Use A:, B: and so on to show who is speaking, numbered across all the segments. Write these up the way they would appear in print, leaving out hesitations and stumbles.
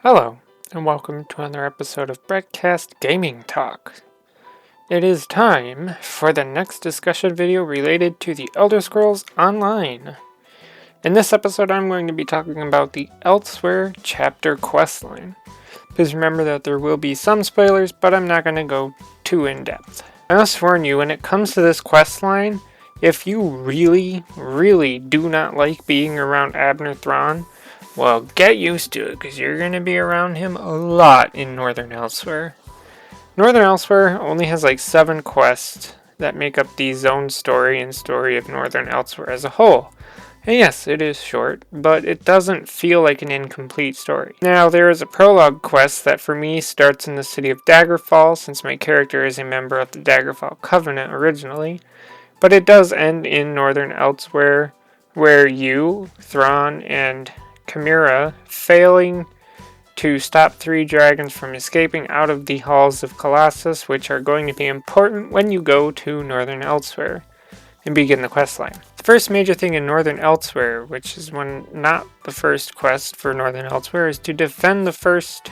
A: Hello, and welcome to another episode of Broadcast Gaming Talk. It is time for the next discussion video related to the Elder Scrolls Online. In this episode, I'm going to be talking about the Elsweyr chapter questline. Please remember that there will be some spoilers, but I'm not going to go too in-depth. I must warn you, when it comes to this questline, if you really do not like being around Abner Thrawn, well, get used to it, because you're going to be around him a lot in Northern Elsweyr. Northern Elsweyr only has like 7 quests that make up the zone story and story of Northern Elsweyr as a whole. And yes, it is short, but it doesn't feel like an incomplete story. Now, there is a prologue quest that for me starts in the city of Daggerfall, since my character is a member of the Daggerfall Covenant originally, but it does end in Northern Elsweyr, where you, Thrawn, and Chimera failing to stop 3 dragons from escaping out of the halls of Colossus, which are going to be important when you go to Northern Elsweyr and begin the questline. The first major thing in Northern Elsweyr, which is not the first quest for Northern Elsweyr, is to defend the first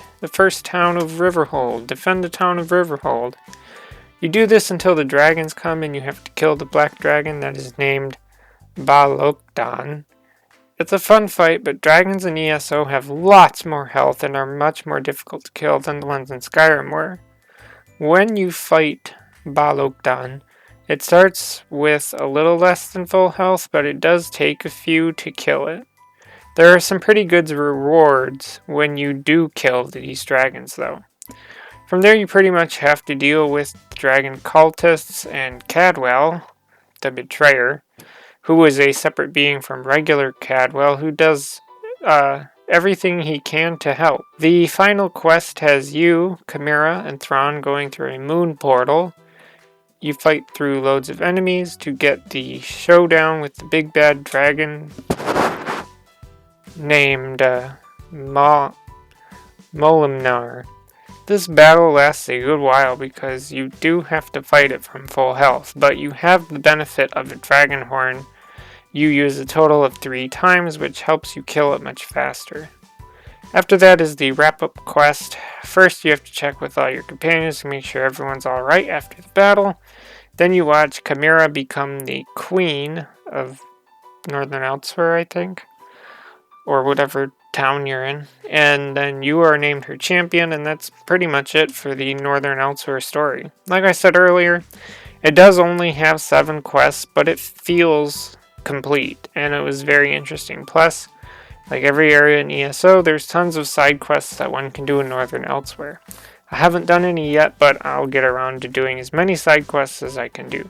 A: town of Riverhold. Defend the town of Riverhold. You do this until the dragons come, and you have to kill the black dragon that is named Balokdan. It's a fun fight, but dragons in ESO have lots more health and are much more difficult to kill than the ones in Skyrim were. When you fight Balokdan, it starts with a little less than full health, but it does take a few to kill it. There are some pretty good rewards when you do kill these dragons, though. From there, you pretty much have to deal with dragon cultists and Cadwell, the Betrayer, who is a separate being from regular Cadwell, who does everything he can to help. The final quest has you, Chimera, and Thrawn going through a moon portal. You fight through loads of enemies to get the showdown with the big bad dragon named Molimnar. This battle lasts a good while because you do have to fight it from full health, but you have the benefit of a dragon horn. You use a total of 3 times, which helps you kill it much faster. After that is the wrap-up quest. First, you have to check with all your companions to make sure everyone's alright after the battle. Then you watch Chimera become the queen of Northern Elsweyr, I think, or whatever town you're in. And then you are named her champion, and that's pretty much it for the Northern Elsweyr story. Like I said earlier, it does only have 7 quests, but it feels complete, and it was very interesting. Plus, like every area in ESO, there's tons of side quests that one can do in Northern Elsweyr. I haven't done any yet, but I'll get around to doing as many side quests as I can do.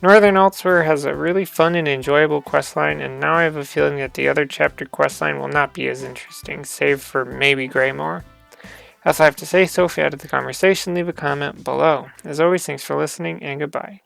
A: Northern Elsweyr has a really fun and enjoyable questline, and now I have a feeling that the other chapter questline will not be as interesting, save for maybe Greymore. That's all I have to say, so if you added to the conversation, leave a comment below. As always, thanks for listening, and goodbye.